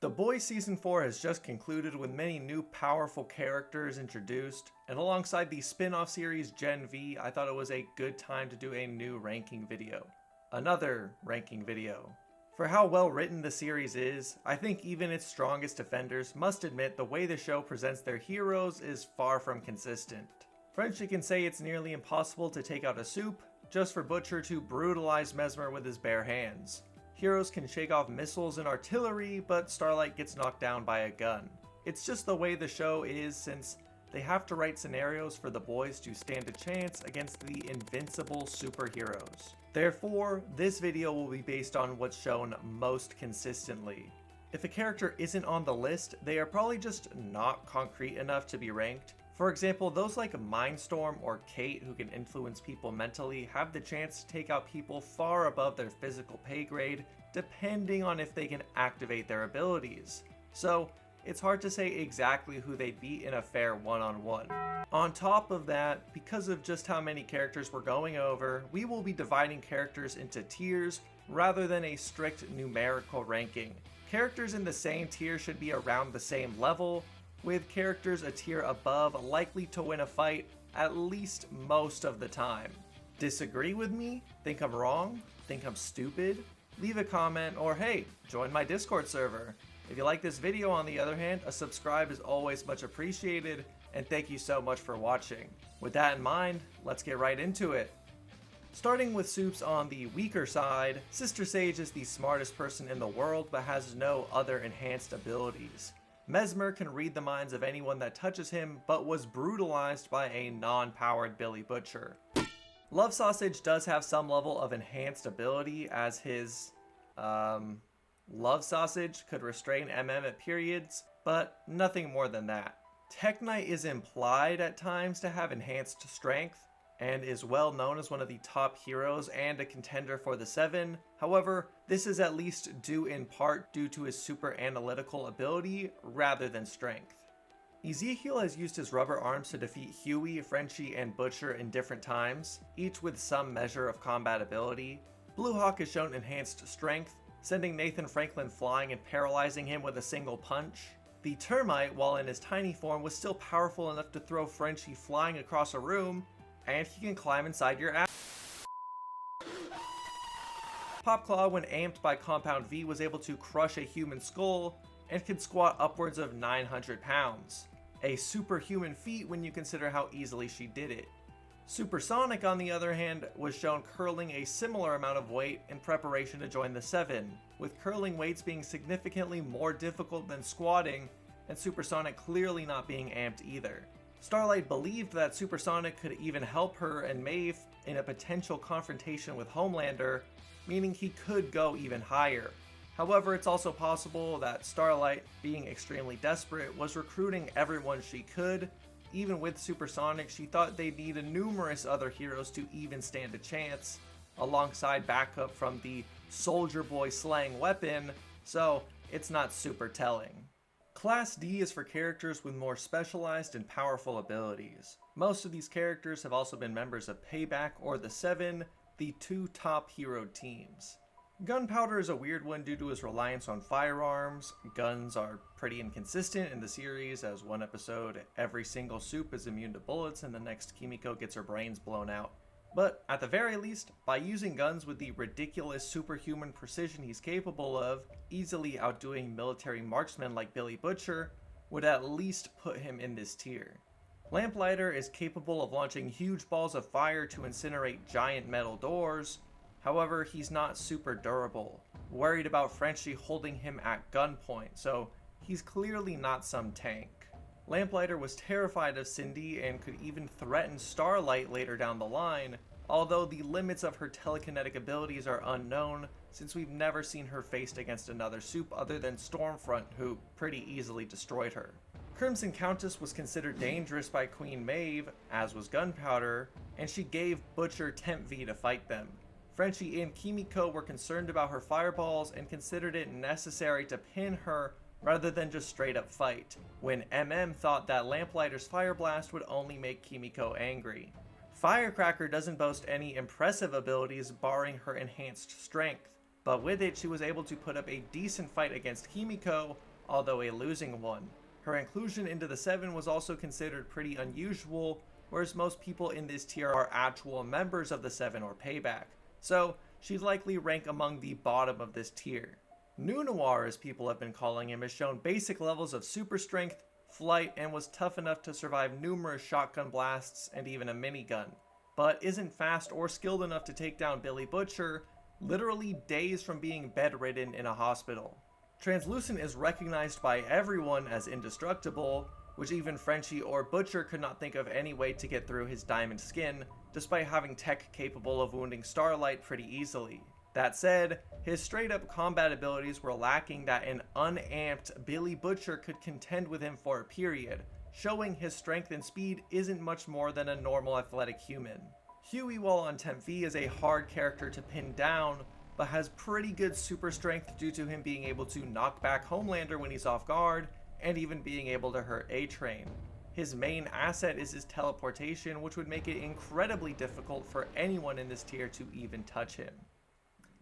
The Boys Season 4 has just concluded with many new powerful characters introduced, and alongside the spin-off series Gen V, I thought it was a good time to do a new ranking video. Another ranking video. For how well written the series is, I think even its strongest defenders must admit the way the show presents their heroes is far from consistent. Frenchie can say it's nearly impossible to take out a soup, just for Butcher to brutalize Mesmer with his bare hands. Heroes can shake off missiles and artillery, but Starlight gets knocked down by a gun. It's just the way the show is, since they have to write scenarios for the boys to stand a chance against the invincible superheroes. Therefore, this video will be based on what's shown most consistently. If a character isn't on the list, they are probably just not concrete enough to be ranked. For example, those like Mindstorm or Kate, who can influence people mentally, have the chance to take out people far above their physical pay grade, depending on if they can activate their abilities. So it's hard to say exactly who they'd beat in a fair one-on-one. On top of that, because of just how many characters we're going over, we will be dividing characters into tiers rather than a strict numerical ranking. Characters in the same tier should be around the same level, with characters a tier above likely to win a fight at least most of the time. Disagree with me? Think I'm wrong? Think I'm stupid? Leave a comment, or hey, join my Discord server. If you like this video, on the other hand, a subscribe is always much appreciated, and thank you so much for watching. With that in mind, let's get right into it. Starting with soups on the weaker side, Sister Sage is the smartest person in the world but has no other enhanced abilities. Mesmer can read the minds of anyone that touches him, but was brutalized by a non-powered Billy Butcher. Love Sausage does have some level of enhanced ability, as his, Love Sausage could restrain MM at periods, but nothing more than that. Tech Knight is implied at times to have enhanced strength, and is well known as one of the top heroes and a contender for the 7. However, this is at least due in part due to his super analytical ability rather than strength. Ezekiel has used his rubber arms to defeat Huey, Frenchie, and Butcher in different times, each with some measure of combat ability. Blue Hawk has shown enhanced strength, sending Nathan Franklin flying and paralyzing him with a single punch. The Termite, while in his tiny form, was still powerful enough to throw Frenchie flying across a room, and he can climb inside your ass. Popclaw, when amped by Compound V, was able to crush a human skull and could squat upwards of 900 pounds. A superhuman feat when you consider how easily she did it. Supersonic, on the other hand, was shown curling a similar amount of weight in preparation to join the 7, with curling weights being significantly more difficult than squatting, and Supersonic clearly not being amped either. Starlight believed that Supersonic could even help her and Maeve in a potential confrontation with Homelander, meaning he could go even higher. However, it's also possible that Starlight, being extremely desperate, was recruiting everyone she could. Even with Supersonic, she thought they'd need numerous other heroes to even stand a chance, alongside backup from the Soldier Boy slang weapon, so it's not super telling. Class D is for characters with more specialized and powerful abilities. Most of these characters have also been members of Payback or the 7, the two top hero teams. Gunpowder is a weird one due to his reliance on firearms. Guns are pretty inconsistent in the series, as one episode every single soup is immune to bullets and the next Kimiko gets her brains blown out. But at the very least, by using guns with the ridiculous superhuman precision he's capable of, easily outdoing military marksmen like Billy Butcher would at least put him in this tier. Lamplighter is capable of launching huge balls of fire to incinerate giant metal doors. However, he's not super durable, worried about Frenchie holding him at gunpoint, so he's clearly not some tank. Lamplighter was terrified of Cindy and could even threaten Starlight later down the line, although the limits of her telekinetic abilities are unknown since we've never seen her faced against another soup other than Stormfront, who pretty easily destroyed her. Crimson Countess was considered dangerous by Queen Maeve, as was Gunpowder, and she gave Butcher Temp V to fight them. Frenchie and Kimiko were concerned about her fireballs and considered it necessary to pin her rather than just straight up fight, when MM thought that Lamplighter's Fire Blast would only make Kimiko angry. Firecracker doesn't boast any impressive abilities barring her enhanced strength, but with it she was able to put up a decent fight against Kimiko, although a losing one. Her inclusion into the 7 was also considered pretty unusual, whereas most people in this tier are actual members of the 7 or payback, so she'd likely rank among the bottom of this tier. New Noir, as people have been calling him, has shown basic levels of super strength, flight, and was tough enough to survive numerous shotgun blasts and even a minigun, but isn't fast or skilled enough to take down Billy Butcher, literally days from being bedridden in a hospital. Translucent is recognized by everyone as indestructible, which even Frenchie or Butcher could not think of any way to get through his diamond skin, despite having tech capable of wounding Starlight pretty easily. That said, his straight up combat abilities were lacking that an unamped Billy Butcher could contend with him for a period, showing his strength and speed isn't much more than a normal athletic human. Huey, while on Temp V, is a hard character to pin down, but has pretty good super strength due to him being able to knock back Homelander when he's off guard, and even being able to hurt A-Train. His main asset is his teleportation, which would make it incredibly difficult for anyone in this tier to even touch him.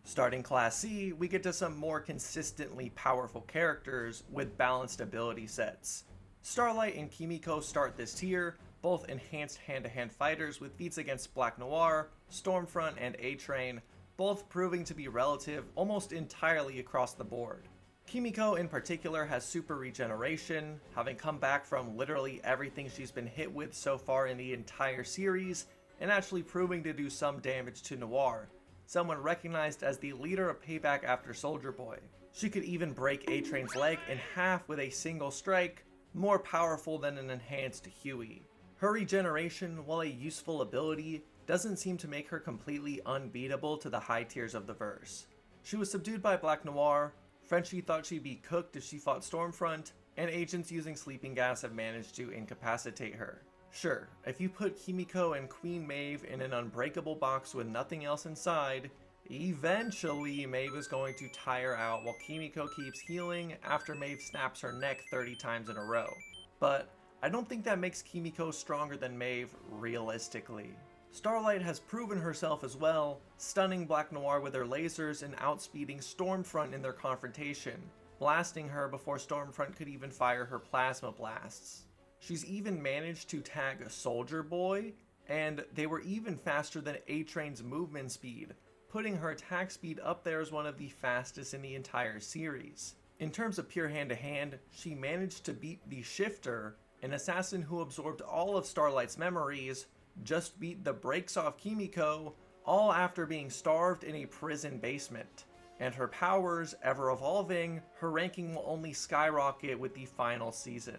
Starting Class C, we get to some more consistently powerful characters with balanced ability sets. Starlight and Kimiko start this tier, both enhanced hand-to-hand fighters with feats against Black Noir, Stormfront, and A-Train, both proving to be relative almost entirely across the board. Kimiko in particular has super regeneration, having come back from literally everything she's been hit with so far in the entire series, and actually proving to do some damage to Noir, someone recognized as the leader of Payback after Soldier Boy. She could even break A-Train's leg in half with a single strike, more powerful than an enhanced Huey. Her regeneration, while a useful ability, doesn't seem to make her completely unbeatable to the high tiers of the verse. She was subdued by Black Noir, Frenchie thought she'd be cooked if she fought Stormfront, and agents using sleeping gas have managed to incapacitate her. Sure, if you put Kimiko and Queen Maeve in an unbreakable box with nothing else inside, eventually Maeve is going to tire out while Kimiko keeps healing after Maeve snaps her neck 30 times in a row. But I don't think that makes Kimiko stronger than Maeve realistically. Starlight has proven herself as well, stunning Black Noir with her lasers and outspeeding Stormfront in their confrontation, blasting her before Stormfront could even fire her plasma blasts. She's even managed to tag Soldier Boy, and they were even faster than A-Train's movement speed, putting her attack speed up there as one of the fastest in the entire series. In terms of pure hand-to-hand, she managed to beat the Shifter, an assassin who absorbed all of Starlight's memories, just beat the brakes off Kimiko, all after being starved in a prison basement. And her powers ever evolving, her ranking will only skyrocket with the final season.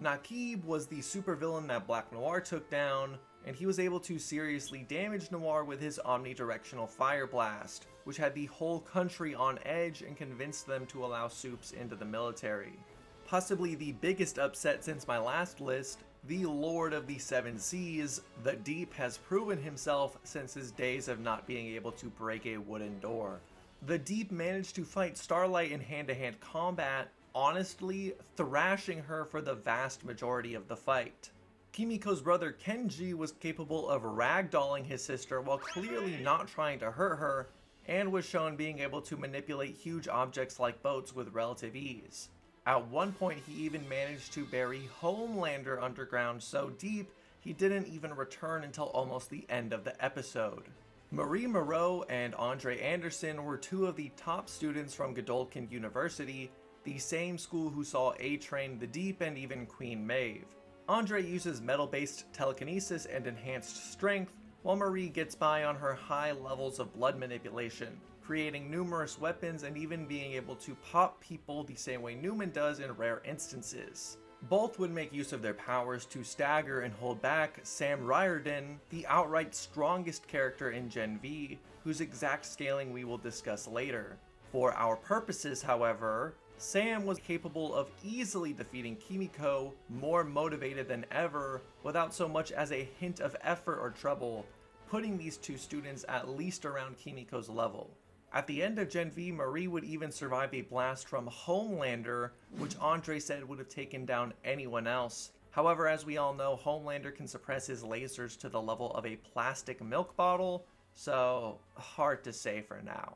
Naqib was the supervillain that Black Noir took down, and he was able to seriously damage Noir with his omnidirectional fire blast, which had the whole country on edge and convinced them to allow Supes into the military. Possibly the biggest upset since my last list, the Lord of the Seven Seas, the Deep has proven himself since his days of not being able to break a wooden door. The Deep managed to fight Starlight in hand-to-hand combat, honestly thrashing her for the vast majority of the fight. Kimiko's brother Kenji was capable of ragdolling his sister while clearly not trying to hurt her, and was shown being able to manipulate huge objects like boats with relative ease. At one point he even managed to bury Homelander underground so deep he didn't even return until almost the end of the episode. Marie Moreau and Andre Anderson were two of the top students from Godolphin University, the same school who saw A-Train, the Deep, and even Queen Maeve. Andre uses metal-based telekinesis and enhanced strength, while Marie gets by on her high levels of blood manipulation, creating numerous weapons and even being able to pop people the same way Newman does in rare instances. Both would make use of their powers to stagger and hold back Sam Riordan, the outright strongest character in Gen V, whose exact scaling we will discuss later. For our purposes, however, Sam was capable of easily defeating Kimiko, more motivated than ever, without so much as a hint of effort or trouble, putting these two students at least around Kimiko's level. At the end of Gen V, Marie would even survive a blast from Homelander, which Andre said would have taken down anyone else. However, as we all know, Homelander can suppress his lasers to the level of a plastic milk bottle, so hard to say for now.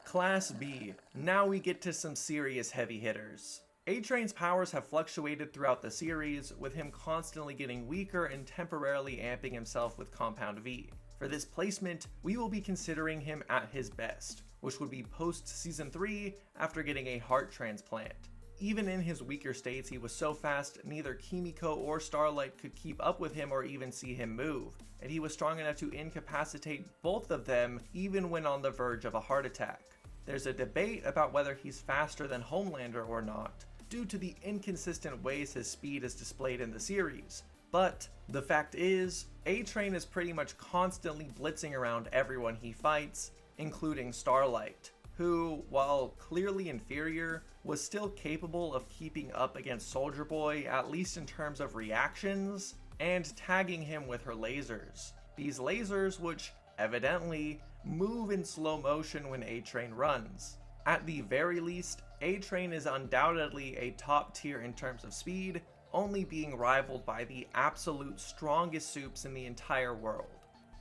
Class B. Now we get to some serious heavy hitters. A-Train's powers have fluctuated throughout the series, with him constantly getting weaker and temporarily amping himself with Compound V. For this placement, we will be considering him at his best, which would be post-Season 3 after getting a heart transplant. Even in his weaker states, he was so fast, neither Kimiko or Starlight could keep up with him or even see him move, and he was strong enough to incapacitate both of them even when on the verge of a heart attack. There's a debate about whether he's faster than Homelander or not, due to the inconsistent ways his speed is displayed in the series. But the fact is, A-Train is pretty much constantly blitzing around everyone he fights, including Starlight, who, while clearly inferior, was still capable of keeping up against Soldier Boy, at least in terms of reactions, and tagging him with her lasers. These lasers, which evidently move in slow motion when A-Train runs. At the very least, A-Train is undoubtedly a top tier in terms of speed, only being rivaled by the absolute strongest supes in the entire world.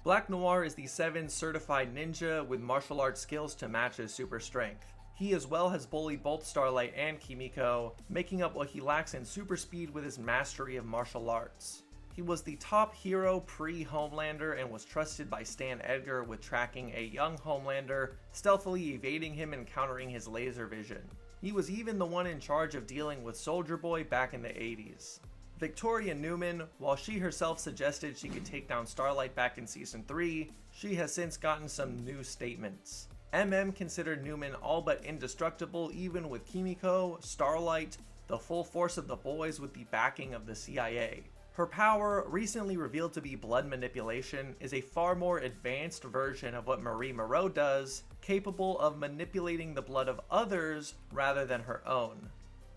Black Noir is the 7th certified ninja with martial arts skills to match his super strength. He as well has bullied both Starlight and Kimiko, making up what he lacks in super speed with his mastery of martial arts. He was the top hero pre-Homelander and was trusted by Stan Edgar with tracking a young Homelander, stealthily evading him and countering his laser vision. He was even the one in charge of dealing with Soldier Boy back in the 80s. Victoria Newman, while she herself suggested she could take down Starlight back in Season 3, she has since gotten some new statements. considered Newman all but indestructible even with Kimiko, Starlight, the full force of the boys with the backing of the CIA. Her power, recently revealed to be blood manipulation, is a far more advanced version of what Marie Moreau does, capable of manipulating the blood of others rather than her own.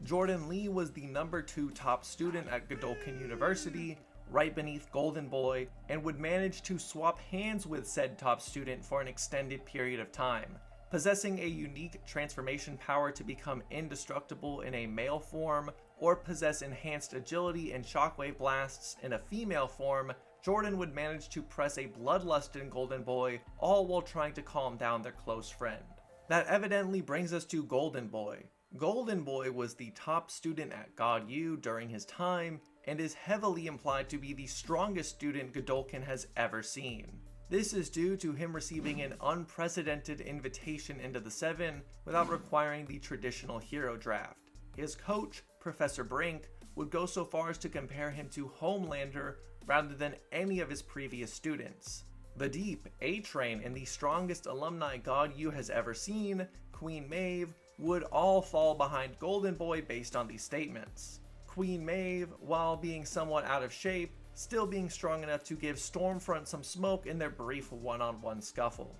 Jordan Lee was the number 2 top student at Godolphin University, right beneath Golden Boy, and would manage to swap hands with said top student for an extended period of time, possessing a unique transformation power to become indestructible in a male form, or possess enhanced agility and shockwave blasts in a female form. Jordan would manage to press a bloodlust in Golden Boy, all while trying to calm down their close friend. That evidently brings us to Golden Boy. Golden Boy was the top student at God U during his time, and is heavily implied to be the strongest student Godolphin has ever seen. This is due to him receiving an unprecedented invitation into the 7 without requiring the traditional hero draft. His coach, Professor Brink, would go so far as to compare him to Homelander rather than any of his previous students. The Deep, A-Train, and the strongest alumni God U has ever seen, Queen Maeve, would all fall behind Golden Boy based on these statements. Queen Maeve, while being somewhat out of shape, still being strong enough to give Stormfront some smoke in their brief one-on-one scuffle.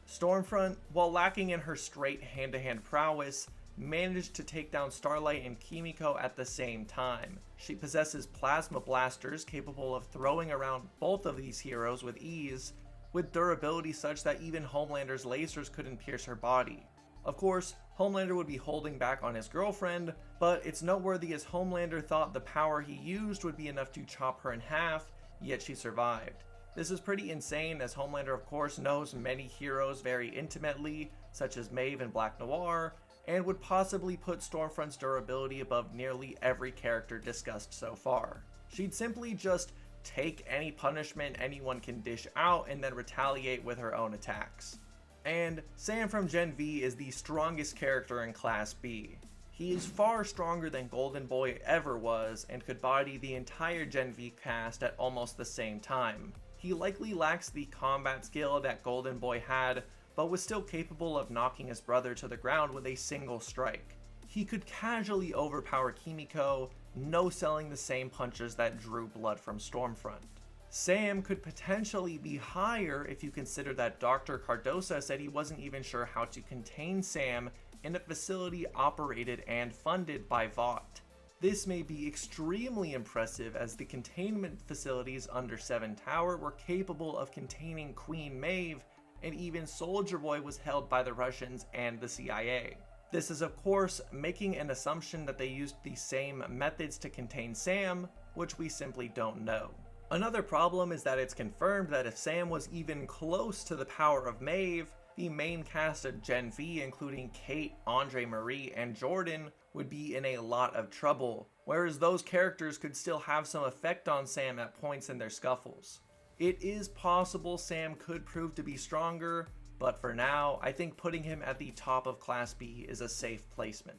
Stormfront, while lacking in her straight hand-to-hand prowess, managed to take down Starlight and Kimiko at the same time. She possesses plasma blasters capable of throwing around both of these heroes with ease, with durability such that even Homelander's lasers couldn't pierce her body. Of course, Homelander would be holding back on his girlfriend, but it's noteworthy as Homelander thought the power he used would be enough to chop her in half, yet she survived. This is pretty insane as Homelander of course knows many heroes very intimately, such as Maeve and Black Noir, and would possibly put Stormfront's durability above nearly every character discussed so far. She'd simply just take any punishment anyone can dish out and then retaliate with her own attacks. And Sam from Gen V is the strongest character in Class B. He is far stronger than Golden Boy ever was and could body the entire Gen V cast at almost the same time. He likely lacks the combat skill that Golden Boy had, but was still capable of knocking his brother to the ground with a single strike. He could casually overpower Kimiko, no-selling the same punches that drew blood from Stormfront. Sam could potentially be higher if you consider that Dr. Cardosa said he wasn't even sure how to contain Sam in a facility operated and funded by Vought. This may be extremely impressive as the containment facilities under 7 Tower were capable of containing Queen Maeve, and even Soldier Boy was held by the Russians and the CIA. This is of course making an assumption that they used the same methods to contain Sam, which we simply don't know. Another problem is that it's confirmed that if Sam was even close to the power of Maeve, the main cast of Gen V, including Kate, Andre Marie, and Jordan, would be in a lot of trouble, whereas those characters could still have some effect on Sam at points in their scuffles. It is possible Sam could prove to be stronger, but for now, I think putting him at the top of Class B is a safe placement.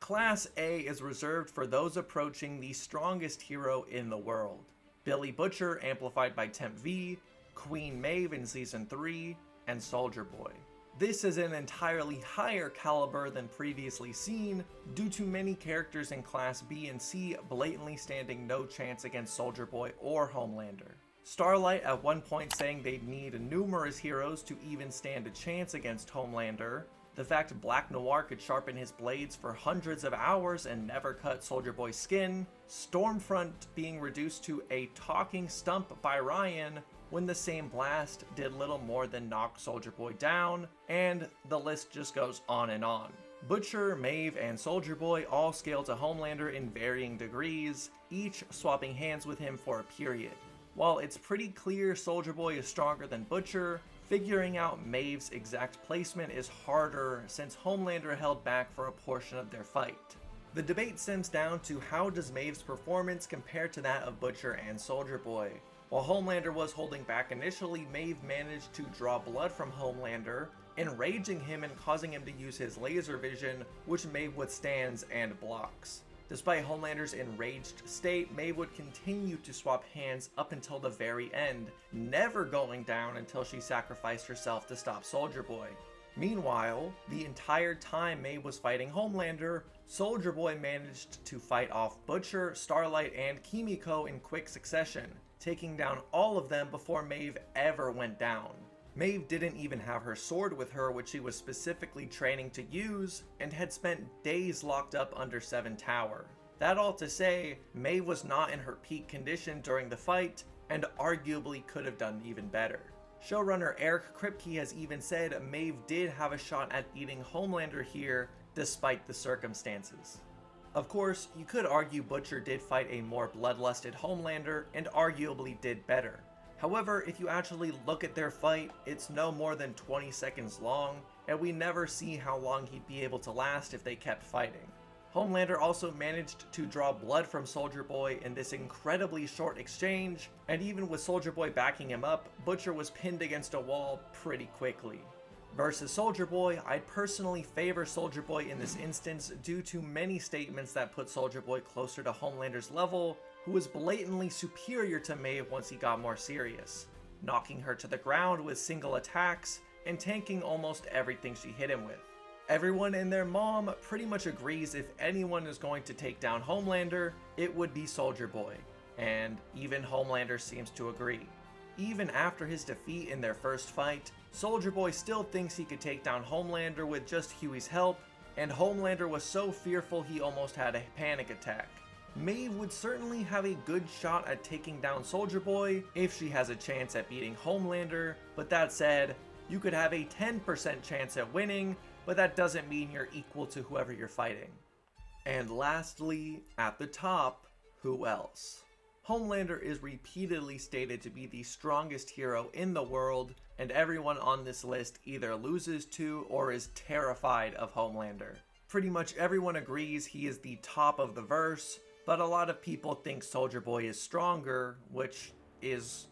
Class A is reserved for those approaching the strongest hero in the world. Billy Butcher, amplified by Temp V, Queen Maeve in Season 3, and Soldier Boy. This is an entirely higher caliber than previously seen, due to many characters in Class B and C blatantly standing no chance against Soldier Boy or Homelander. Starlight at one point saying they'd need numerous heroes to even stand a chance against Homelander, the fact Black Noir could sharpen his blades for hundreds of hours and never cut Soldier Boy's skin, Stormfront being reduced to a talking stump by Ryan when the same blast did little more than knock Soldier Boy down, and the list just goes on and on. Butcher, Maeve, and Soldier Boy all scale to Homelander in varying degrees, each swapping hands with him for a period. While it's pretty clear Soldier Boy is stronger than Butcher, figuring out Maeve's exact placement is harder since Homelander held back for a portion of their fight. The debate stems down to how does Maeve's performance compare to that of Butcher and Soldier Boy. While Homelander was holding back initially, Maeve managed to draw blood from Homelander, enraging him and causing him to use his laser vision, which Maeve withstands and blocks. Despite Homelander's enraged state, Maeve would continue to swap hands up until the very end, never going down until she sacrificed herself to stop Soldier Boy. Meanwhile, the entire time Maeve was fighting Homelander, Soldier Boy managed to fight off Butcher, Starlight, and Kimiko in quick succession, taking down all of them before Maeve ever went down. Maeve didn't even have her sword with her, which she was specifically training to use, and had spent days locked up under 7 Tower. That all to say, Maeve was not in her peak condition during the fight, and arguably could have done even better. Showrunner Eric Kripke has even said Maeve did have a shot at beating Homelander here, despite the circumstances. Of course, you could argue Butcher did fight a more bloodlusted Homelander, and arguably did better. However, if you actually look at their fight, it's no more than 20 seconds long, and we never see how long he'd be able to last if they kept fighting. Homelander also managed to draw blood from Soldier Boy in this incredibly short exchange, and even with Soldier Boy backing him up, Butcher was pinned against a wall pretty quickly. Versus Soldier Boy, I'd personally favor Soldier Boy in this instance due to many statements that put Soldier Boy closer to Homelander's level, who was blatantly superior to Maeve once he got more serious, knocking her to the ground with single attacks and tanking almost everything she hit him with. Everyone and their mom pretty much agrees if anyone is going to take down Homelander, it would be Soldier Boy, and even Homelander seems to agree. Even after his defeat in their first fight, Soldier Boy still thinks he could take down Homelander with just Huey's help, and Homelander was so fearful he almost had a panic attack. Maeve would certainly have a good shot at taking down Soldier Boy if she has a chance at beating Homelander, but that said, you could have a 10% chance at winning, but that doesn't mean you're equal to whoever you're fighting. And lastly, at the top, who else? Homelander is repeatedly stated to be the strongest hero in the world, and everyone on this list either loses to or is terrified of Homelander. Pretty much everyone agrees he is the top of the verse, but a lot of people think Soldier Boy is stronger, which is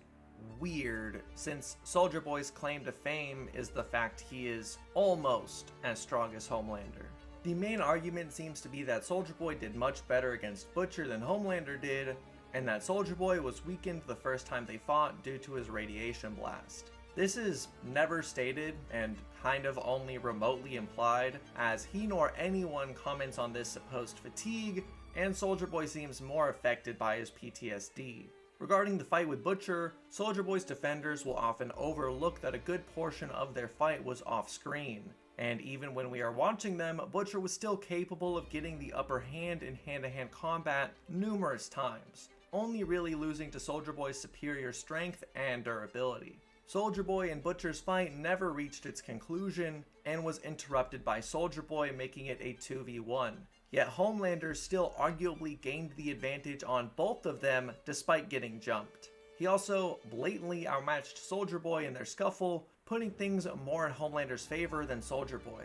weird, since Soldier Boy's claim to fame is the fact he is almost as strong as Homelander. The main argument seems to be that Soldier Boy did much better against Butcher than Homelander did, and that Soldier Boy was weakened the first time they fought due to his radiation blast. This is never stated and kind of only remotely implied, as he nor anyone comments on this supposed fatigue, and Soldier Boy seems more affected by his PTSD. Regarding the fight with Butcher, Soldier Boy's defenders will often overlook that a good portion of their fight was off-screen, and even when we are watching them, Butcher was still capable of getting the upper hand in hand-to-hand combat numerous times, only really losing to Soldier Boy's superior strength and durability. Soldier Boy and Butcher's fight never reached its conclusion, and was interrupted by Soldier Boy, making it a 2v1. Yet Homelander still arguably gained the advantage on both of them despite getting jumped. He also blatantly outmatched Soldier Boy in their scuffle, putting things more in Homelander's favor than Soldier Boy.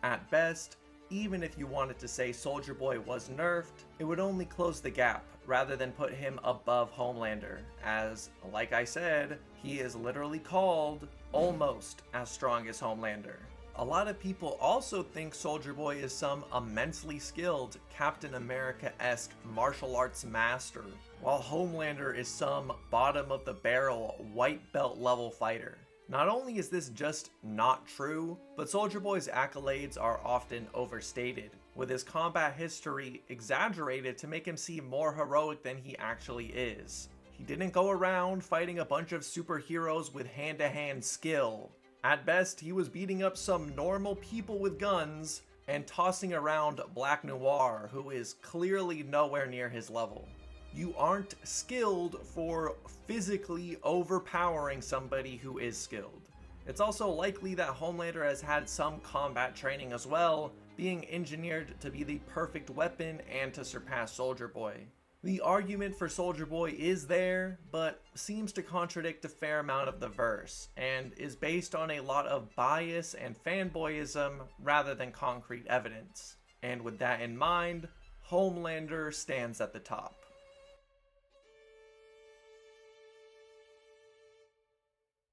At best, even if you wanted to say Soldier Boy was nerfed, it would only close the gap rather than put him above Homelander, as, like I said, he is literally called almost as strong as Homelander. A lot of people also think Soldier Boy is some immensely skilled Captain America-esque martial arts master, while Homelander is some bottom-of-the-barrel white belt level fighter. Not only is this just not true, but Soldier Boy's accolades are often overstated, with his combat history exaggerated to make him seem more heroic than he actually is. He didn't go around fighting a bunch of superheroes with hand-to-hand skill. At best, he was beating up some normal people with guns and tossing around Black Noir, who is clearly nowhere near his level. You aren't skilled for physically overpowering somebody who is skilled. It's also likely that Homelander has had some combat training as well, being engineered to be the perfect weapon and to surpass Soldier Boy. The argument for Soldier Boy is there, but seems to contradict a fair amount of the verse, and is based on a lot of bias and fanboyism rather than concrete evidence. And with that in mind, Homelander stands at the top.